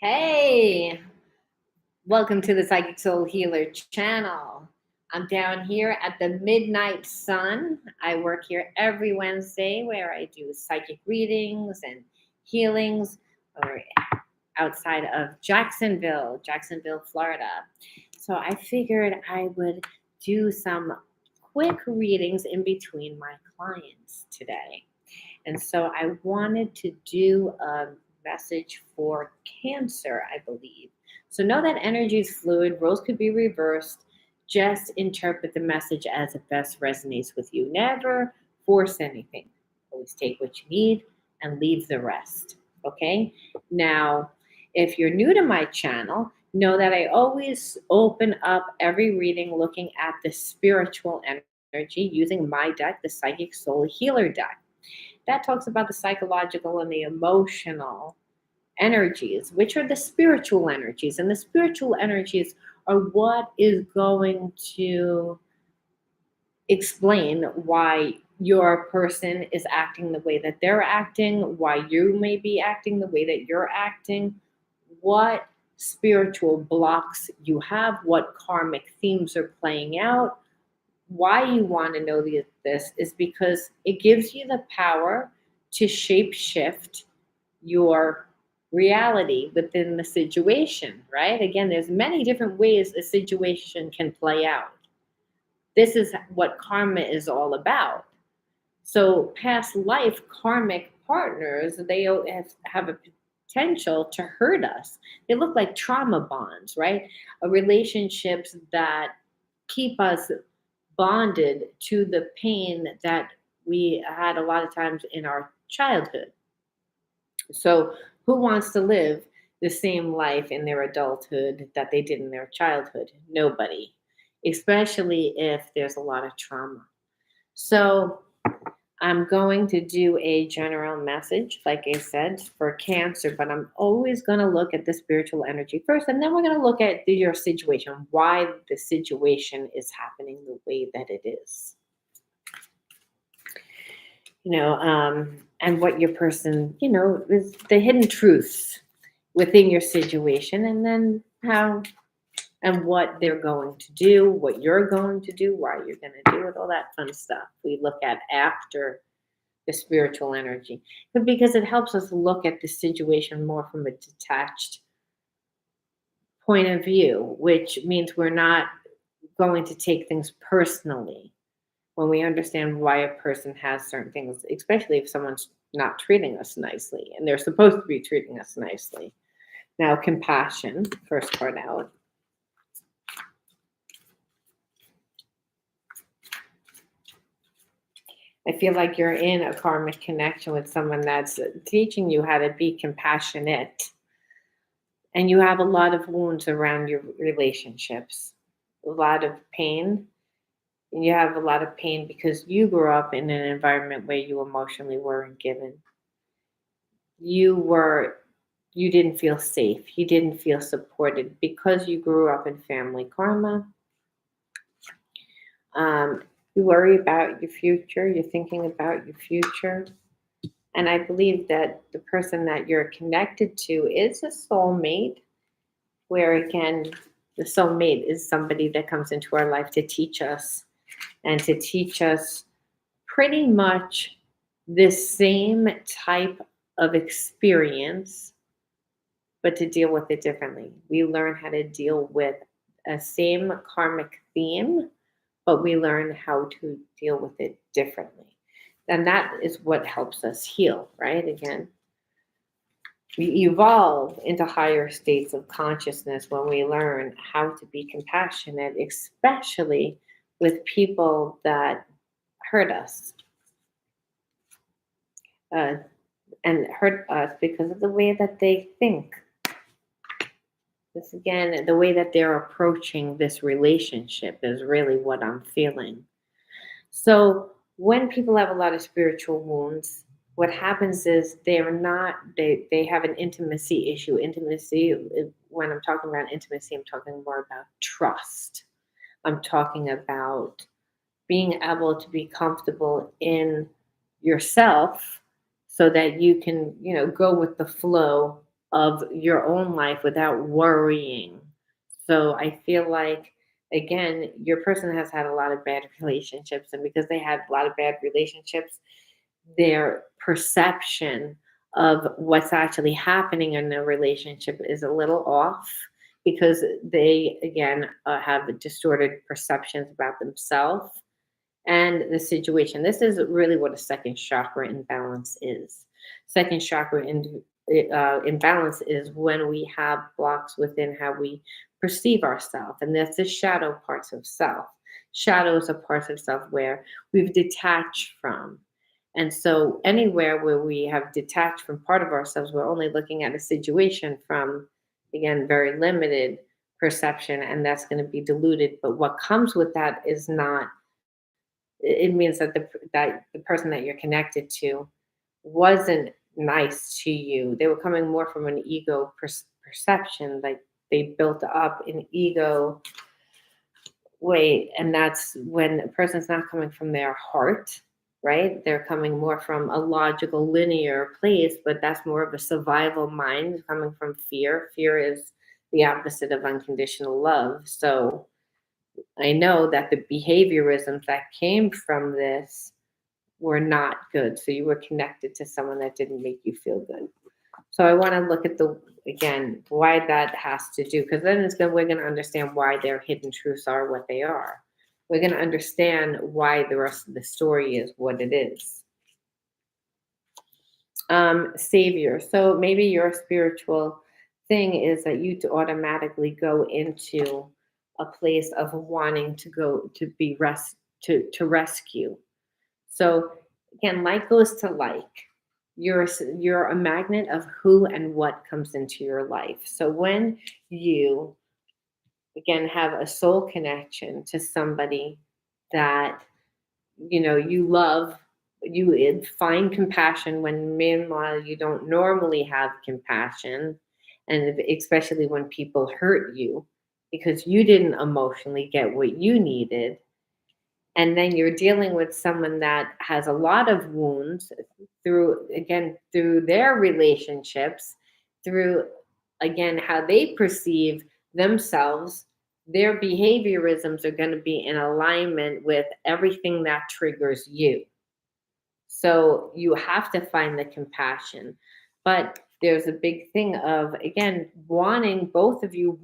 Hey, welcome to the Psychic Soul Healer channel. I'm down here at the Midnight Sun. I work here every Wednesday where I do psychic readings and healings or outside of Jacksonville, Florida. So I figured I would do some quick readings in between my clients today. And so I wanted to do a message for Cancer, I believe. So know that energy is fluid, roles could be reversed. Just interpret the message as it best resonates with you. Never force anything. Always take what you need and leave the rest. Okay? Now, if you're new to my channel, know that I always open up every reading looking at the spiritual energy using my deck, the Psychic Soul Healer deck. That talks about the psychological and the emotional energies, which are the spiritual energies. And the spiritual energies are what is going to explain why your person is acting the way that they're acting, why you may be acting the way that you're acting, what spiritual blocks you have, what karmic themes are playing out. Why you want to know this is because it gives you the power to shape shift your reality within the situation, right? Again, there's many different ways a situation can play out. This is what karma is all about. So past life karmic partners, they have a potential to hurt us. They look like trauma bonds, right? Relationships that keep us bonded to the pain that we had a lot of times in our childhood. So, who wants to live the same life in their adulthood that they did in their childhood? Nobody, especially if there's a lot of trauma. So, I'm going to do a general message, like I said, for Cancer, but I'm always going to look at the spiritual energy first, and then we're going to look at your situation, why the situation is happening the way that it is. And what your person, is the hidden truths within your situation, and then how and what they're going to do, what you're going to do, why you're going to do it, all that fun stuff we look at after the spiritual energy. But because it helps us look at the situation more from a detached point of view, which means we're not going to take things personally when we understand why a person has certain things, especially if someone's not treating us nicely and they're supposed to be treating us nicely. Now, compassion, first part out. I feel like you're in a karmic connection with someone that's teaching you how to be compassionate. And you have a lot of wounds around your relationships, a lot of pain. And you have a lot of pain because you grew up in an environment where you emotionally weren't given. You didn't feel safe. You didn't feel supported because you grew up in family karma. You worry about your future. You're thinking about your future. And I believe that the person that you're connected to is a soulmate, where again, the soulmate is somebody that comes into our life to teach us and to teach us pretty much the same type of experience, but to deal with it differently. We learn how to deal with a same karmic theme, but we learn how to deal with it differently. And that is what helps us heal, right? Again, we evolve into higher states of consciousness when we learn how to be compassionate, especially with people that hurt us and hurt us because of the way that they think. This again, the way that they're approaching this relationship is really what I'm feeling. So when people have a lot of spiritual wounds, what happens is they have an intimacy issue. Intimacy, when I'm talking about intimacy, I'm talking more about trust. I'm talking about being able to be comfortable in yourself so that you can, go with the flow of your own life without worrying. So I feel like, again, your person has had a lot of bad relationships, and because they had a lot of bad relationships, their perception of what's actually happening in their relationship is a little off because they, again, have distorted perceptions about themselves and the situation. This is really what a second chakra imbalance is. Second chakra imbalance is when we have blocks within how we perceive ourselves, and that's the shadow parts of self. Shadows are parts of self where we've detached from. And so, anywhere where we have detached from part of ourselves, we're only looking at a situation from, again, very limited perception, and that's going to be diluted. But what comes with that is not, it means that the person that you're connected to wasn't nice to you. They were coming more from an ego perception, like they built up an ego way, and that's when a person's not coming from their heart, right? They're coming more from a logical, linear place, but that's more of a survival mind coming from fear. Fear is the opposite of unconditional love. So I know that the behaviorisms that came from this were not good. So you were connected to someone that didn't make you feel good. So I want to look at the, again, why that has to do, because then we're going to understand why their hidden truths are what they are. We're going to understand why the rest of the story is what it is. Savior. So maybe your spiritual thing is that you to automatically go into a place of wanting to go to be to rescue. So again, like goes to like. You're a magnet of who and what comes into your life. So when you, again, have a soul connection to somebody that you love, you find compassion when meanwhile you don't normally have compassion, and especially when people hurt you because you didn't emotionally get what you needed, and then you're dealing with someone that has a lot of wounds through their relationships, through, again, how they perceive themselves. Their behaviorisms are going to be in alignment with everything that triggers you. So you have to find the compassion, but there's a big thing of, again, wanting, both of you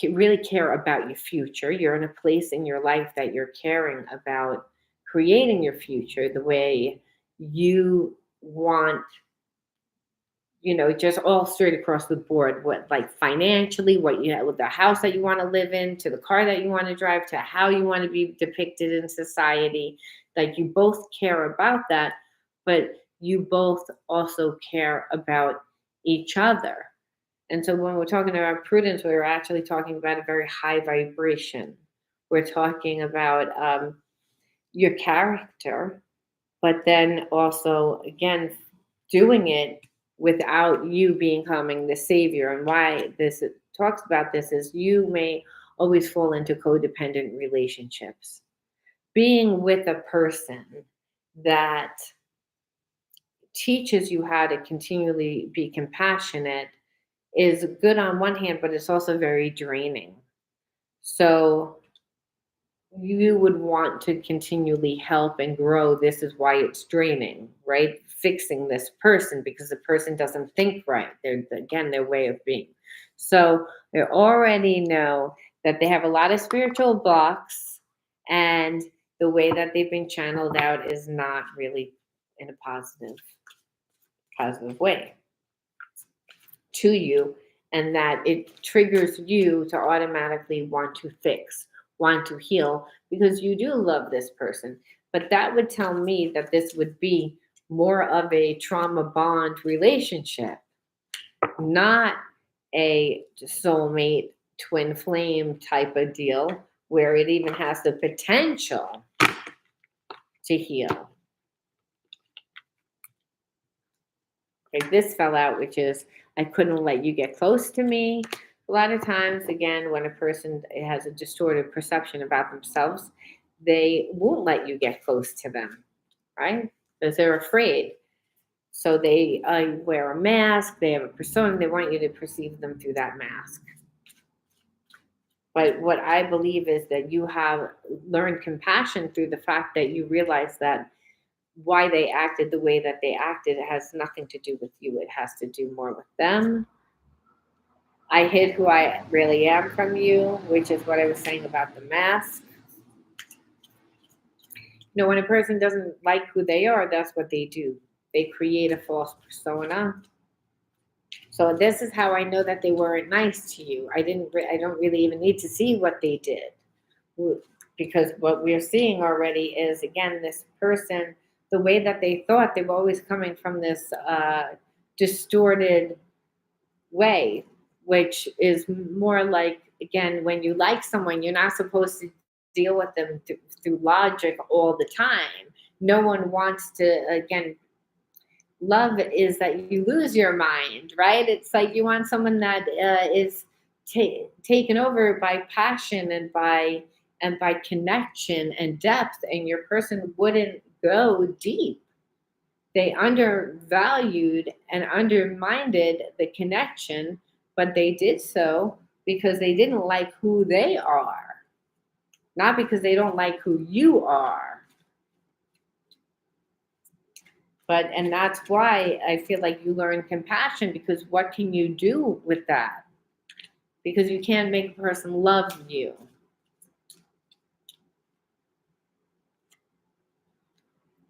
really care about your future. You're in a place in your life that you're caring about creating your future the way you want, just all straight across the board, what, like, financially, what you have, with the house that you want to live in, to the car that you want to drive, to how you want to be depicted in society. Like, you both care about that, but you both also care about each other. And so when we're talking about prudence, we're actually talking about a very high vibration. We're talking about your character, but then also, again, doing it without you becoming the savior. And why this talks about this is you may always fall into codependent relationships. Being with a person that teaches you how to continually be compassionate is good on one hand, but it's also very draining. So you would want to continually help and grow. This is why it's draining, right? Fixing this person because the person doesn't think right. They're, again, their way of being. So they already know that they have a lot of spiritual blocks, and the way that they've been channeled out is not really in a positive way to you, and that it triggers you to automatically want to fix, want to heal, because you do love this person. But that would tell me that this would be more of a trauma bond relationship, not a soulmate twin flame type of deal where it even has the potential to heal. Okay, this fell out, which is, I couldn't let you get close to me. A lot of times, again, when a person has a distorted perception about themselves, they won't let you get close to them, right? Because they're afraid. So they wear a mask, they have a persona, they want you to perceive them through that mask. But what I believe is that you have learned compassion through the fact that you realize that why they acted the way that they acted has nothing to do with you. It has to do more with them. I hid who I really am from you, which is what I was saying about the mask. You know, when a person doesn't like who they are, that's what they do. They create a false persona. So this is how I know that they weren't nice to you. I don't really even need to see what they did, because what we're seeing already is, again, this person, the way that they thought, they were always coming from this distorted way, which is more like, again, when you like someone, you're not supposed to deal with them through logic all the time. No one wants to, again, love is that you lose your mind, right? It's like you want someone that is taken over by passion and by connection and depth, and your person wouldn't go deep. They undervalued and undermined the connection, but they did so because they didn't like who they are, not because they don't like who you are. And that's why I feel like you learn compassion, because what can you do with that? Because you can't make a person love you.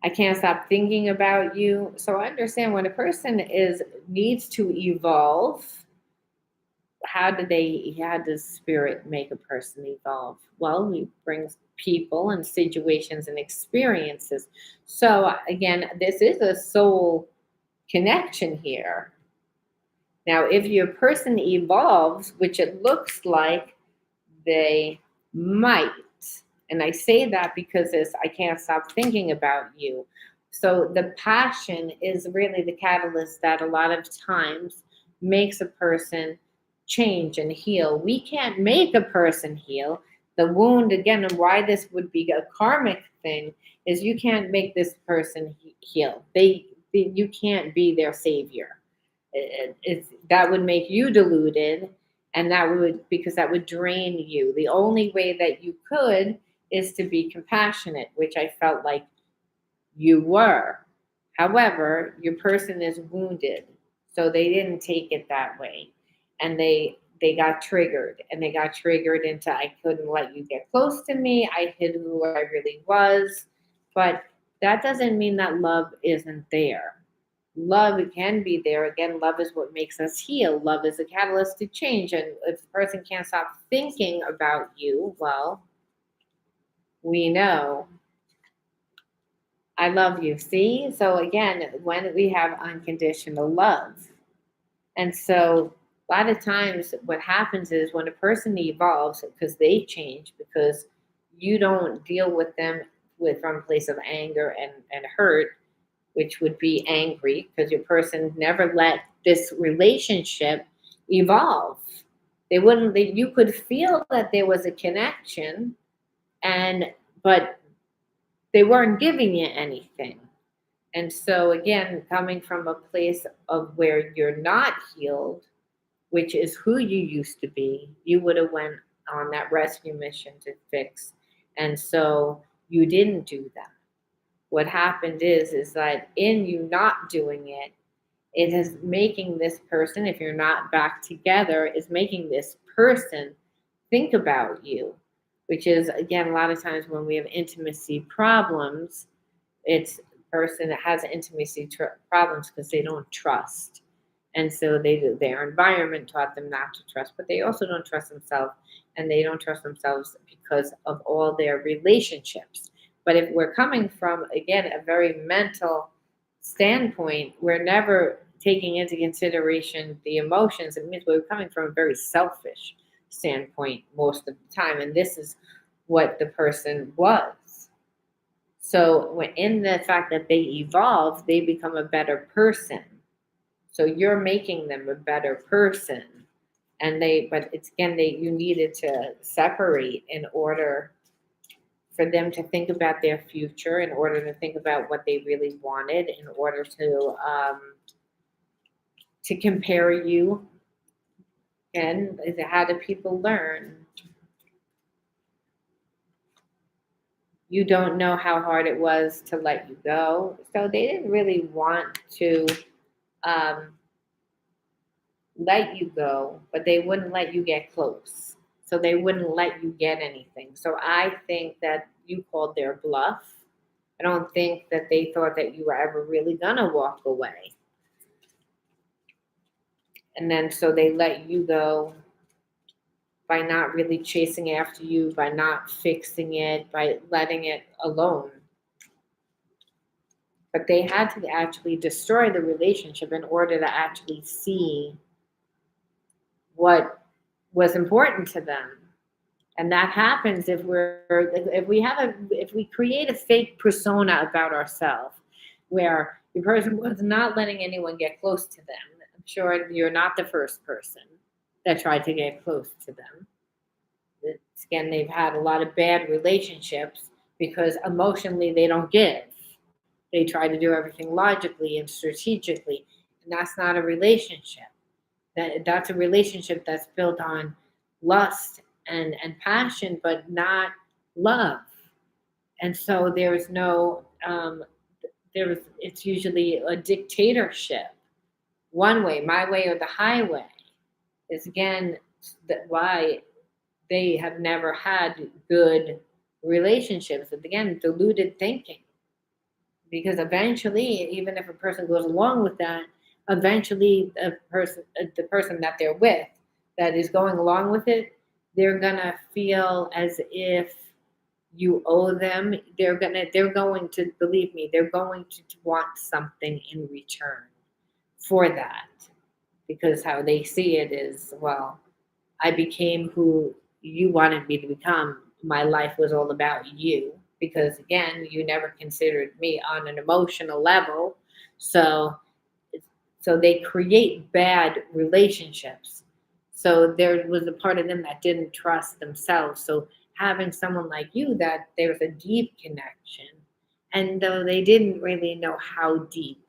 I can't stop thinking about you. So I understand when a person needs to evolve, how does spirit make a person evolve? Well, he brings people and situations and experiences. So again, this is a soul connection here. Now, if your person evolves, which it looks like they might, and I say that because I can't stop thinking about you. So the passion is really the catalyst that a lot of times makes a person change and heal. We can't make a person heal. The wound, again, and why this would be a karmic thing is you can't make this person heal. You can't be their savior. That would make you deluded, and that would drain you. The only way that you could is to be compassionate, which I felt like you were. However, your person is wounded, so they didn't take it that way, and they got triggered, and they got triggered into, I couldn't let you get close to me. I hid who I really was. But that doesn't mean that love isn't there. Love can be there. Again, love is what makes us heal. Love is a catalyst to change. And if the person can't stop thinking about you, well, we know I love you. See? So again, when we have unconditional love. And so a lot of times what happens is when a person evolves, because they change, because you don't deal with them from a place of anger and hurt, which would be angry, because your person never let this relationship evolve. You could feel that there was a connection, but they weren't giving you anything. And so again, coming from a place of where you're not healed, which is who you used to be, you would have went on that rescue mission to fix. And so you didn't do that. What happened is that in you not doing it, it is making this person, if you're not back together, is making this person think about you, which is, again, a lot of times when we have intimacy problems, it's a person that has intimacy problems because they don't trust. And so their environment taught them not to trust, but they also don't trust themselves, and they don't trust themselves because of all their relationships. But if we're coming from, again, a very mental standpoint, we're never taking into consideration the emotions. It means we're coming from a very selfish standpoint most of the time. And this is what the person was. So when in the fact that they evolve, they become a better person. So you're making them a better person. But it's again, you needed to separate in order for them to think about their future, in order to think about what they really wanted, in order to compare you. And how do people learn? You don't know how hard it was to let you go. So they didn't really want to um, let you go, but they wouldn't let you get close. So they wouldn't let you get anything. So I think that you called their bluff. I don't think that they thought that you were ever really going to walk away. And then so they let you go by not really chasing after you, by not fixing it, by letting it alone. But they had to actually destroy the relationship in order to actually see what was important to them. And that happens if we create a fake persona about ourselves, where the person was not letting anyone get close to them. I'm sure you're not the first person that tried to get close to them. Again, they've had a lot of bad relationships because emotionally they don't give. They try to do everything logically and strategically, and that's not a relationship. That's a relationship that's built on lust and passion, but not love. And so there's no it's usually a dictatorship, one way, my way or the highway. Is again why they have never had good relationships. And again, deluded thinking. Because eventually, even if a person goes along with that, eventually the person that they're with, that is going along with it, they're gonna feel as if you owe them. They're going to, believe me, they're going to want something in return for that, because how they see it is, well, I became who you wanted me to become. My life was all about you, because again, you never considered me on an emotional level. So so they create bad relationships. So there was a part of them that didn't trust themselves. So having someone like you, that there's a deep connection, and though they didn't really know how deep,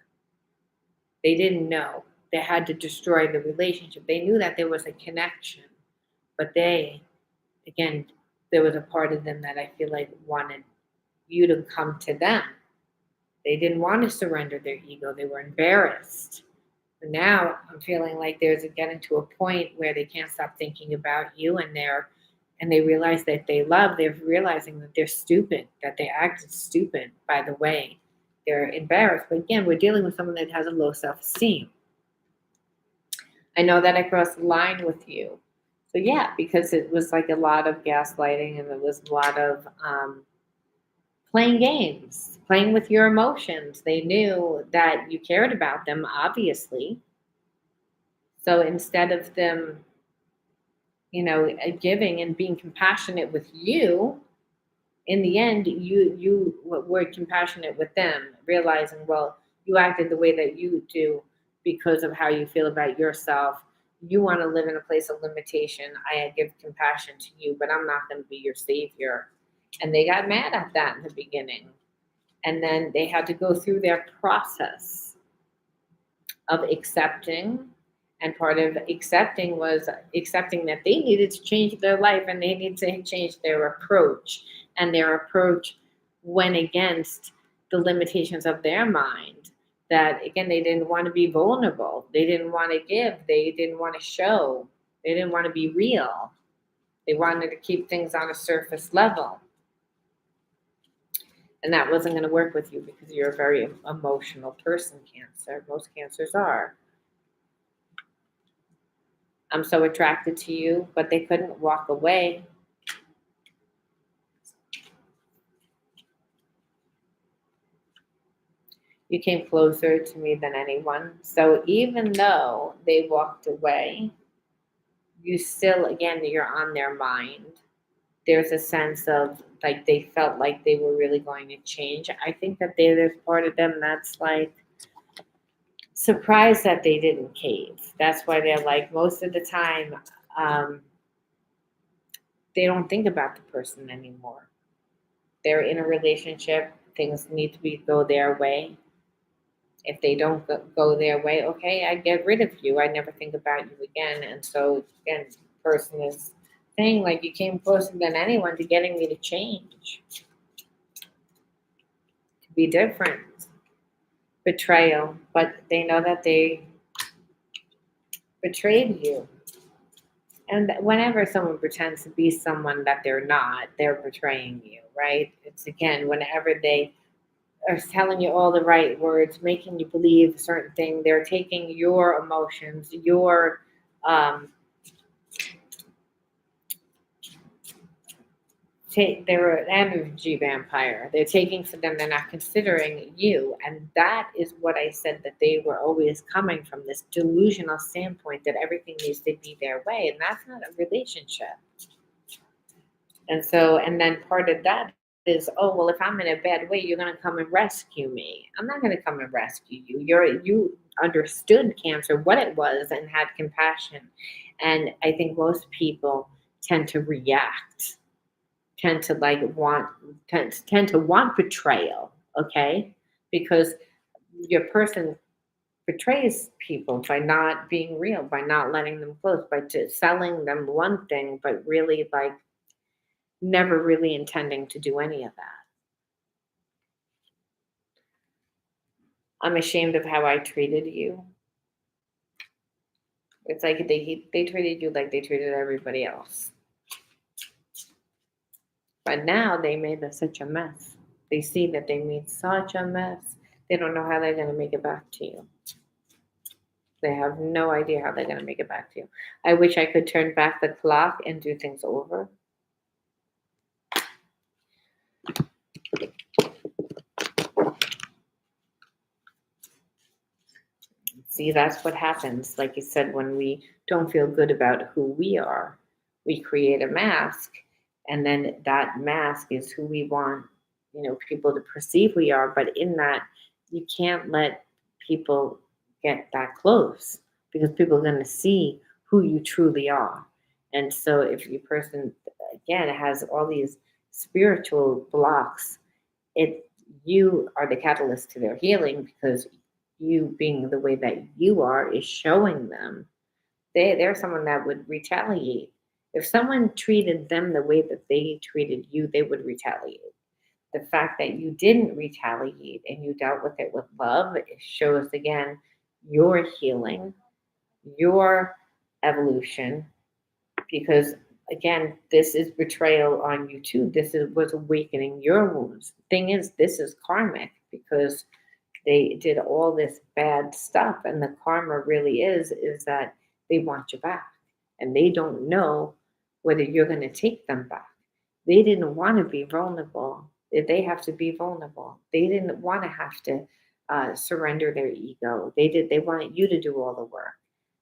they didn't know. They had to destroy the relationship. They knew that there was a connection, but again, there was a part of them that I feel like wanted you to come to them. They didn't want to surrender their ego. They were embarrassed. But now I'm feeling like there's getting to a point where they can't stop thinking about you, and they realize that they're realizing that they're stupid, that they acted stupid by the way. They're embarrassed. But again, we're dealing with someone that has a low self-esteem. I know that I crossed the line with you. So yeah, because it was like a lot of gaslighting, and it was a lot of playing games, playing with your emotions. They knew that you cared about them, obviously. So instead of them, giving and being compassionate with you, in the end, you were compassionate with them, realizing, well, you acted the way that you do because of how you feel about yourself. You want to live in a place of limitation. I give compassion to you, but I'm not going to be your savior. And they got mad at that in the beginning. And then they had to go through their process of accepting. And part of accepting was accepting that they needed to change their life, and they needed to change their approach. And their approach went against the limitations of their mind. That, again, they didn't want to be vulnerable. They didn't want to give. They didn't want to show. They didn't want to be real. They wanted to keep things on a surface level. And that wasn't going to work with you, because you're a very emotional person, Cancer. Most Cancers are. I'm so attracted to you, but they couldn't walk away. You came closer to me than anyone. So even though they walked away, you still, again, you're on their mind. There's a sense of like they felt like they were really going to change. I think that there's part of them that's like surprised that they didn't cave. That's why they're like, most of the time, they don't think about the person anymore. they're in a relationship, things need to go their way. If they don't go their way, okay, I get rid of you. I never think about you again. And so, again, the person is saying, like, you came closer than anyone to getting me to change, to be different. Betrayal, but they know that they betrayed you. And whenever someone pretends to be someone that they're not, they're betraying you, right? It's again, whenever they are telling you all the right words, making you believe a certain thing, they're taking your emotions, um, they're an energy vampire. They're taking from them, they're not considering you. And that is what I said, that they were always coming from this delusional standpoint that everything needs to be their way. And that's not a relationship. And so, and then part of that is, oh, well, if I'm in a bad way, you're going to come and rescue me. I'm not going to come and rescue you. You understood cancer, what it was, and had compassion. And I think most people tend to react, tend to tend to want betrayal, okay? Because your person betrays people by not being real, by not letting them close, by just selling them one thing, but really like never really intending to do any of that. I'm ashamed of how I treated you. It's like they treated you like they treated everybody else. But now they made such a mess. They see that they made such a mess. They don't know how they're going to make it back to you. They have no idea how they're going to make it back to you. I wish I could turn back the clock and do things over. See, that's what happens. Like you said, when we don't feel good about who we are, we create a mask, and then that mask is who we want, people to perceive we are. But in that, you can't let people get that close, because people are going to see who you truly are. And so if your person, again, has all these spiritual blocks, you are the catalyst to their healing, because you being the way that you are is showing them they're someone that would retaliate. If someone treated them the way that they treated you, they would retaliate. The fact that you didn't retaliate and you dealt with it with love, it shows again your healing, your evolution, because again, this is betrayal on you too. Was awakening your wounds. Thing is, this is karmic, because they did all this bad stuff, and the karma really is that they want you back, and they don't know whether you're going to take them back. They didn't want to be vulnerable. They have to be vulnerable. They didn't want to have to surrender their ego. They wanted you to do all the work.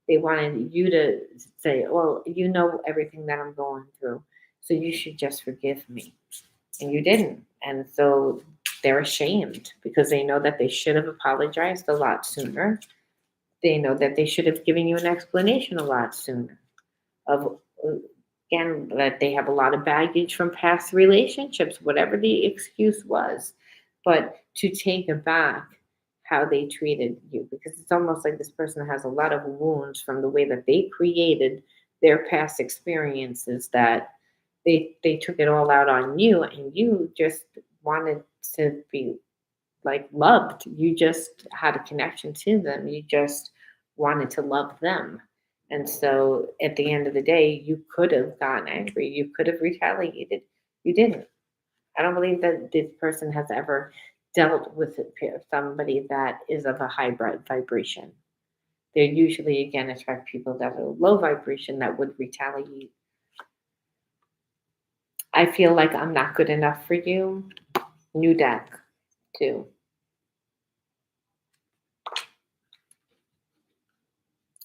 They wanted you to say, well, you know everything that I'm going through, so you should just forgive me. And you didn't. And so they're ashamed, because they know that they should have apologized a lot sooner. They know that they should have given you an explanation a lot sooner. Again, that they have a lot of baggage from past relationships, whatever the excuse was. But to take back how they treated you, because it's almost like this person has a lot of wounds from the way that they created their past experiences, that they took it all out on you, and you just wanted to be like loved. You just had a connection to them. You just wanted to love them. And so at the end of the day, you could have gotten angry. You could have retaliated. You didn't. I don't believe that this person has ever dealt with somebody that is of a high vibration. They usually, again, attract people that are low vibration that would retaliate. I feel like I'm not good enough for you. New deck, too.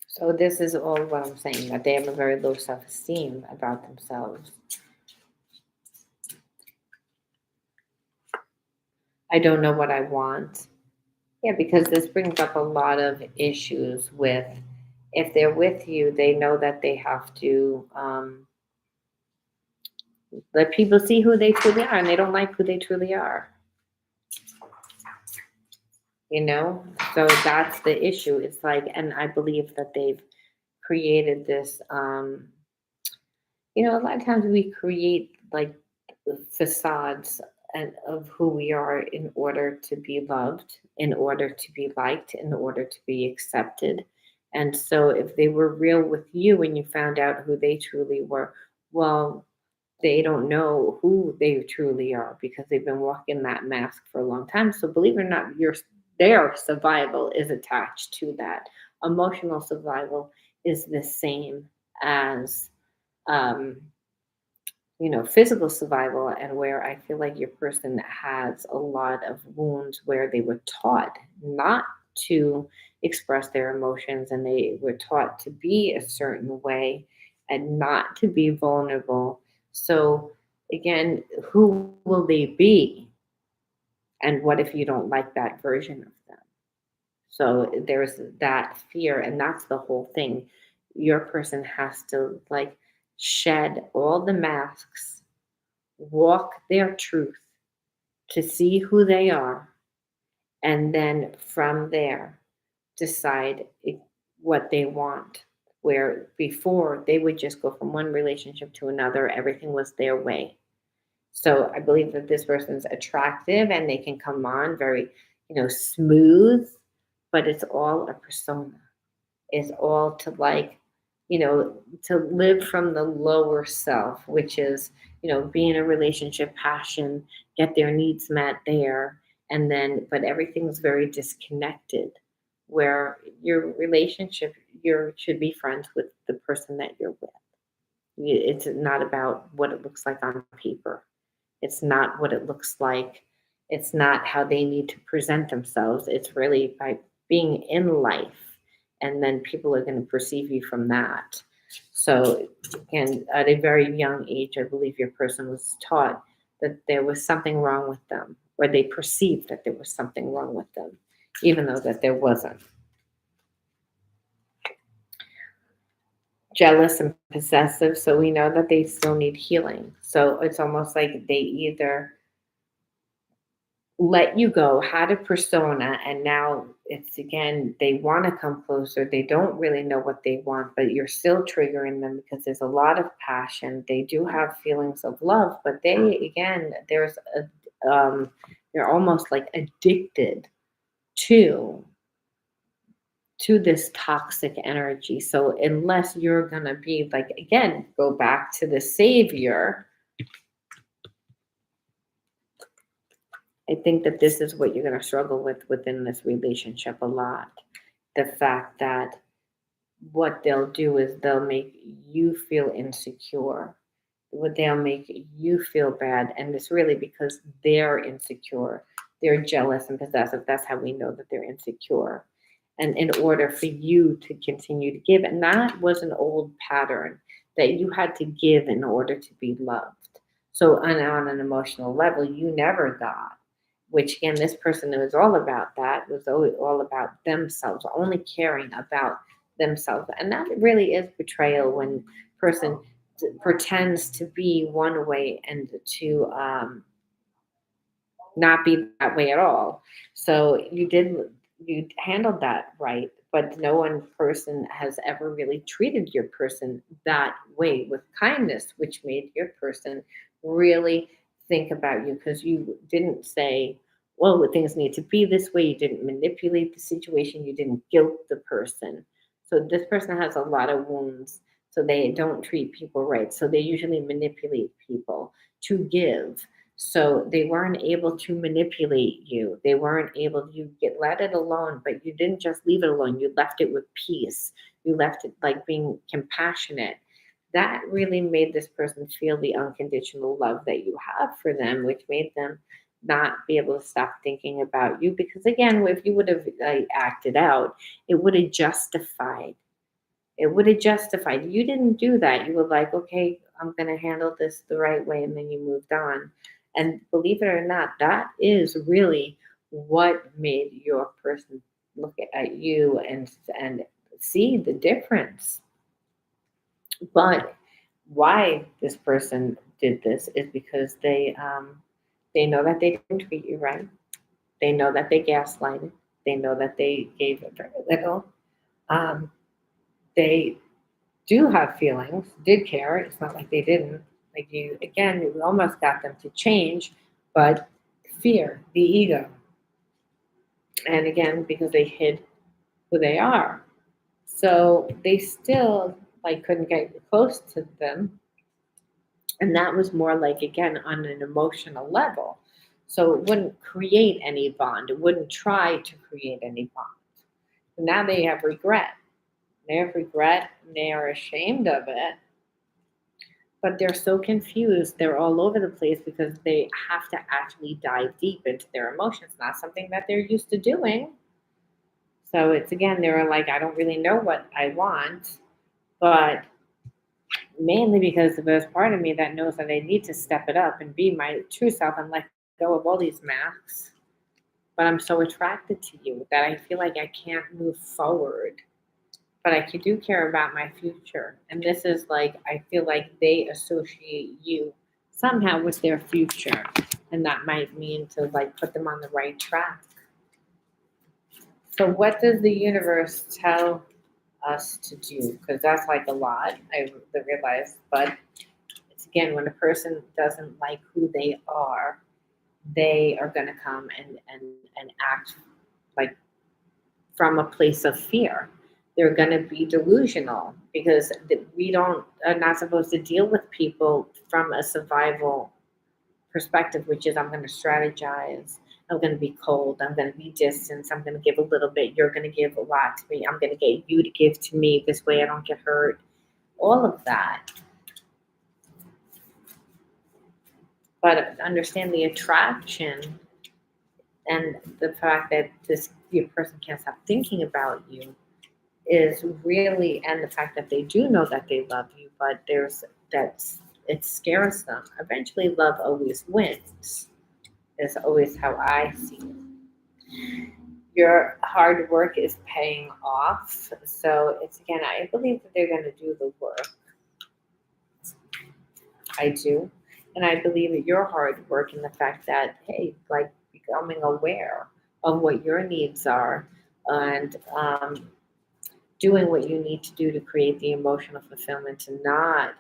So this is all what I'm saying, that they have a very low self-esteem about themselves. I don't know what I want. Yeah, because this brings up a lot of issues with, if they're with you, they know that they have to Let people see who they truly are, and they don't like who they truly are. You know, so that's the issue. It's like, and I believe that they've created this. A lot of times we create like facades and of who we are in order to be loved, in order to be liked, in order to be accepted. And so if they were real with you and you found out who they truly were, well, they don't know who they truly are because they've been walking that mask for a long time. So believe it or not, their survival is attached to that. Emotional survival is the same as um, physical survival, and where I feel like your person has a lot of wounds where they were taught not to express their emotions and they were taught to be a certain way and not to be vulnerable. So, again, who will they be? And what if you don't like that version of them? So, there's that fear, and that's the whole thing. Your person has to like shed all the masks, walk their truth to see who they are, and then from there decide what they want. Where before they would just go from one relationship to another, everything was their way. So I believe that this person's attractive and they can come on very, smooth, but it's all a persona. Is all to like, to live from the lower self, which is, be in a relationship, passion, get their needs met there. And then, but everything's very disconnected. Where your relationship, you should be friends with the person that you're with. It's not about what it looks like on paper. It's not what it looks like. It's not how they need to present themselves. It's really by being in life. And then people are going to perceive you from that. So, again, at a very young age, I believe your person was taught that there was something wrong with them, or they perceived that there was something wrong with them, even though that there wasn't. Jealous and possessive, so we know that they still need healing. So it's almost like they either let you go, had a persona, and now it's again, they want to come closer. They don't really know what they want, but you're still triggering them because there's a lot of passion. They do have feelings of love, but they, again, they're almost like addicted to this toxic energy. So unless you're going to be like, again, go back to the savior, I think that this is what you're going to struggle with within this relationship a lot. The fact that what they'll do is they'll make you feel insecure. What they'll make you feel bad. And it's really because they're insecure. They're jealous and possessive. That's how we know that they're insecure. And in order for you to continue to give, and that was an old pattern that you had to give in order to be loved. So on an emotional level, you never got, which again, this person was all about that, was all about themselves, only caring about themselves. And that really is betrayal when person pretends to be one way and to not be that way at all. So you handled that right, but no one person has ever really treated your person that way with kindness, which made your person really think about you because you didn't say, well, things need to be this way. You didn't manipulate the situation. You didn't guilt the person. So this person has a lot of wounds. So they don't treat people right. So they usually manipulate people to give, so they weren't able to manipulate you. They weren't able, you get let it alone, but you didn't just leave it alone. You left it with peace. You left it like being compassionate. That really made this person feel the unconditional love that you have for them, which made them not be able to stop thinking about you. Because again, if you would have acted out, it would have justified. It would have justified. You didn't do that. You were like, okay, I'm going to handle this the right way. And then you moved on. And believe it or not, that is really what made your person look at you and see the difference. But why this person did this is because they know that they didn't treat you right. They know that they gaslighted. They know that they gave very little. Um, they do have feelings, did care. It's not like they didn't. Like you, again, you almost got them to change, but fear, the ego, and again because they hid who they are, so they still like couldn't get close to them, and that was more like again on an emotional level. So it wouldn't create any bond. It wouldn't try to create any bond. Now they have regret. They have regret. And they are ashamed of it, but they're so confused. They're all over the place because they have to actually dive deep into their emotions, not something that they're used to doing. So it's again, they're like, I don't really know what I want, but mainly because there's part of me that knows that I need to step it up and be my true self and let go of all these masks. But I'm so attracted to you that I feel like I can't move forward. But I do care about my future. And this is like, I feel like they associate you somehow with their future. And that might mean to like put them on the right track. So, what does the universe tell us to do? Because that's like a lot, I realize. But it's again, when a person doesn't like who they are going to come and act like from a place of fear. They're going to be delusional because we don't are not supposed to deal with people from a survival perspective, which is I'm going to strategize. I'm going to be cold. I'm going to be distant. I'm going to give a little bit. You're going to give a lot to me. I'm going to get you to give to me. This way I don't get hurt. All of that. But understand the attraction and the fact that this your person can't stop thinking about you is really, and the fact that they do know that they love you, but there's that's it scares them. Eventually, love always wins. Is always how I see it. Your hard work is paying off. So it's again, I believe that they're going to do the work. I do. And I believe that your hard work and the fact that, hey, like becoming aware of what your needs are and doing what you need to do to create the emotional fulfillment to not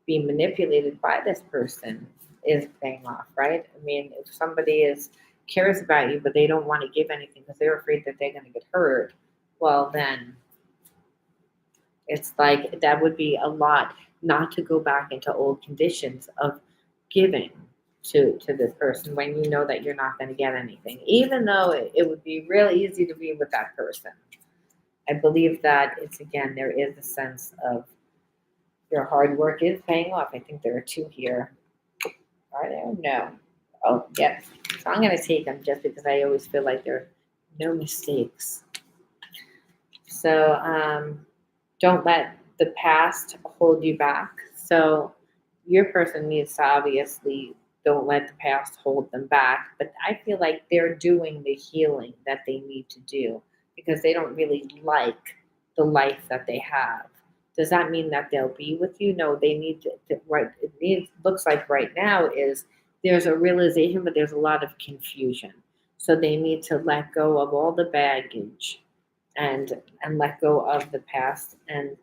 be manipulated by this person is paying off, right? I mean, if somebody is cares about you, but they don't want to give anything because they're afraid that they're going to get hurt, well, then it's like that would be a lot not to go back into old conditions of giving to this person when you know that you're not going to get anything, even though it would be real easy to be with that person. I believe that it's again, there is a sense of your hard work is paying off. I think there are two here. Are there? No. Oh, yes. So I'm going to take them just because I always feel like there are no mistakes. So don't let the past hold you back. So your person needs to obviously don't let the past hold them back. But I feel like they're doing the healing that they need to do because they don't really like the life that they have. Does that mean that they'll be with you? No, they need to what it needs looks like right now is there's a realization, but there's a lot of confusion. So they need to let go of all the baggage and let go of the past. And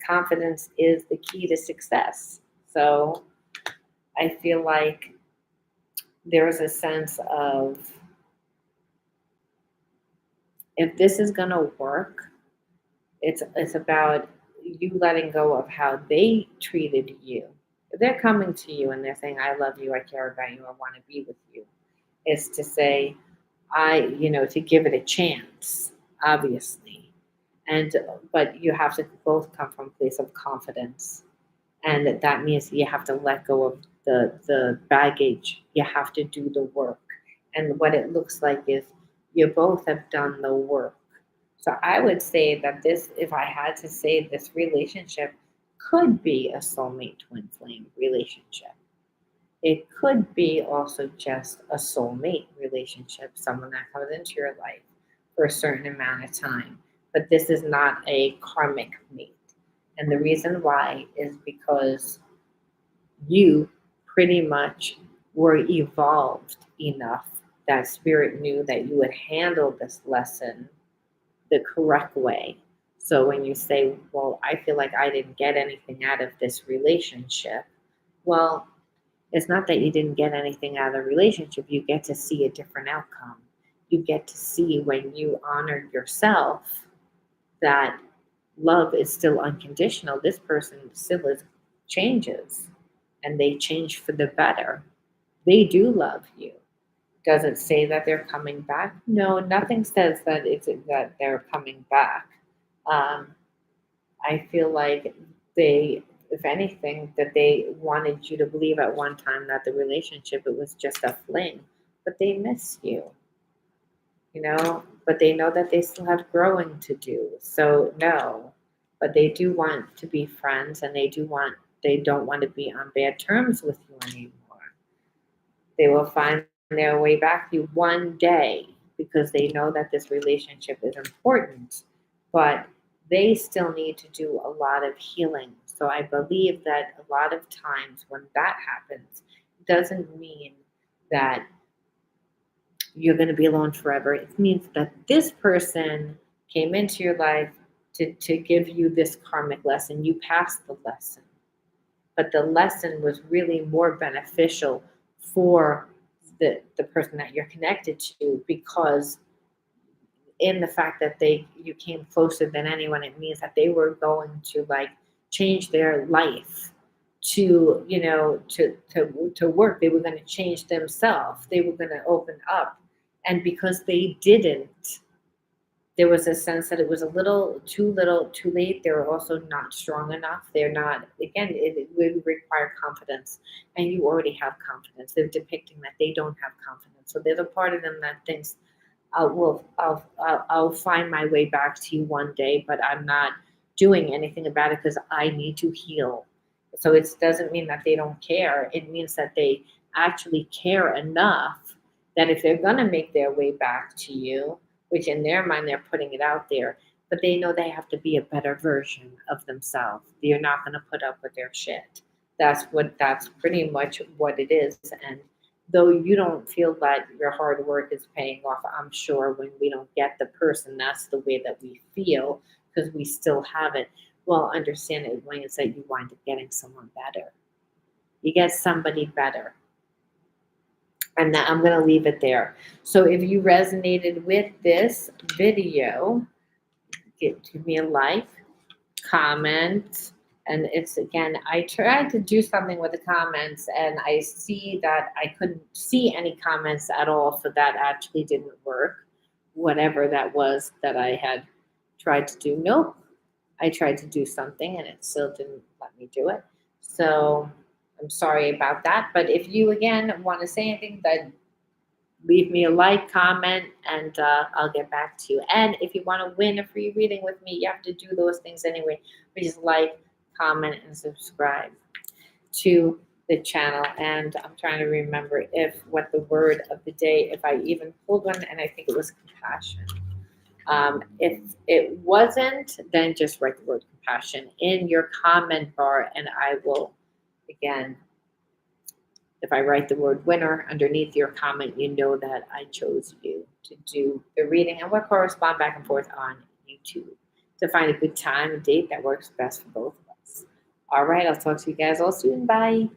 confidence is the key to success. So I feel like there's a sense of if this is going to work, it's about you letting go of how they treated you. If they're coming to you and they're saying, I love you, I care about you, I want to be with you, is to say, to give it a chance, obviously. And but you have to both come from a place of confidence. And that means you have to let go of the baggage. You have to do the work. And what it looks like is you both have done the work. So I would say that this, if I had to say this relationship could be a soulmate twin flame relationship. It could be also just a soulmate relationship, someone that comes into your life for a certain amount of time. But this is not a karmic mate. And the reason why is because you pretty much were evolved enough that spirit knew that you would handle this lesson the correct way. So when you say, well, I feel like I didn't get anything out of this relationship, well, it's not that you didn't get anything out of the relationship. You get to see a different outcome. You get to see when you honor yourself that love is still unconditional. This person still is changes and they change for the better. They do love you. Does it say that they're coming back? No, nothing says that it's that they're coming back. Um, I feel like they, if anything, that they wanted you to believe at one time that the relationship it was just a fling, but they miss you, but they know that they still have growing to do. So no, but they do want to be friends and they don't want to be on bad terms with you anymore. They will find their way back to you one day because they know that this relationship is important, but they still need to do a lot of healing. So I believe that a lot of times when that happens, it doesn't mean that you're going to be alone forever. It means that this person came into your life to give you this karmic lesson. You passed the lesson, but the lesson was really more beneficial for the person that you're connected to because in the fact that you came closer than anyone, it means that they were going to like change their life to to work. They were going to change themselves. They were going to open up, and because they didn't, there was a sense that it was a little too late. They're also not strong enough. They're not, again, it would require confidence. And you already have confidence. They're depicting that they don't have confidence. So there's a part of them that thinks, I'll find my way back to you one day, but I'm not doing anything about it because I need to heal. So it doesn't mean that they don't care. It means that they actually care enough that if they're going to make their way back to you, which in their mind they're putting it out there, but they know they have to be a better version of themselves. You're not going to put up with their shit. That's pretty much what it is. And though you don't feel that your hard work is paying off, I'm sure when we don't get the person, that's the way that we feel because we still have it. Well, understand it when it's that you wind up getting someone better. You get somebody better. And I'm going to leave it there. So if you resonated with this video, give me a like, comment. And it's again, I tried to do something with the comments and I see that I couldn't see any comments at all. So that actually didn't work. Whatever that was that I had tried to do. Nope. I tried to do something and it still didn't let me do it. So I'm sorry about that. But if you again want to say anything, that leave me a like, comment, and I'll get back to you. And if you want to win a free reading with me, you have to do those things anyway. Please like, comment, and subscribe to the channel. And I'm trying to remember what the word of the day, if I even pulled one, and I think it was compassion. If it wasn't, then just write the word compassion in your comment bar, and I will, again, if I write the word winner underneath your comment, you know that I chose you to do the reading, and we'll correspond back and forth on YouTube to find a good time and date that works best for both of us. All right, I'll talk to you guys all soon. Bye.